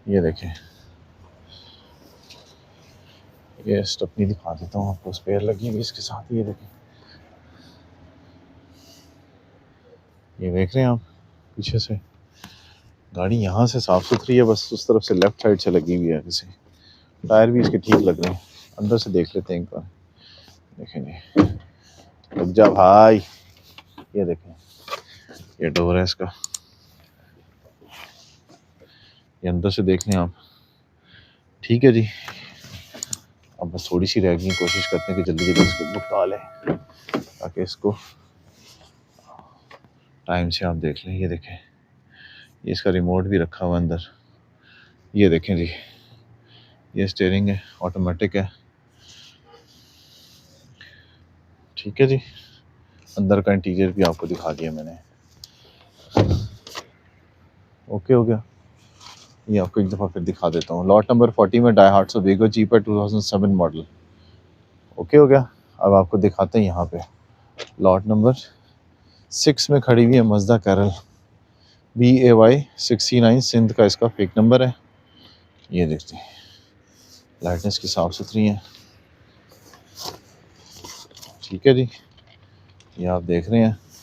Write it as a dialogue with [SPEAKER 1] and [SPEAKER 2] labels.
[SPEAKER 1] ये देखें, ये स्टेपनी दिखा देता हूँ आपको, स्पेयर लगी हुई इसके साथ। ये देखें, ये देख रहे हैं आप पीछे से गाड़ी यहाँ से साफ़ सुथरी है, बस उस तरफ से लेफ़्ट साइड से लगी हुई है किसी। टायर भी इसके ठीक लग रहे हैं। अंदर से देख लेते हैं एक बार। देखें जी, लग जा भाई। ये देखें, ये डोर है इसका, ये अंदर से देख लें आप। ठीक है जी, अब बस थोड़ी सी रह गई, कोशिश करते हैं कि जल्दी जल्दी इसको बुकता लें ताकि इसको टाइम से आप देख लें। ये देखें, ये इसका रिमोट भी रखा हुआ अंदर। ये देखें जी, ये स्टीयरिंग है, ऑटोमेटिक है। ठीक है जी, अंदर का इंटीरियर भी आपको दिखा दिया मैंने। ओके हो गया। ये आपको एक दफ़ा फिर दिखा देता हूँ। लॉट नंबर 40 में डायहार्ट्सो वीगो जीप है, 2007 मॉडल। ओके हो गया। अब आपको दिखाते हैं यहाँ पे लॉट नंबर 6 में खड़ी हुई है मज़दा कैरल, BAY 69 सिंध का इसका फेक नंबर है। ये देखते हैं, लाइटनेस की साफ़ सुथरी हैं। ठीक है जी, ये आप देख रहे हैं।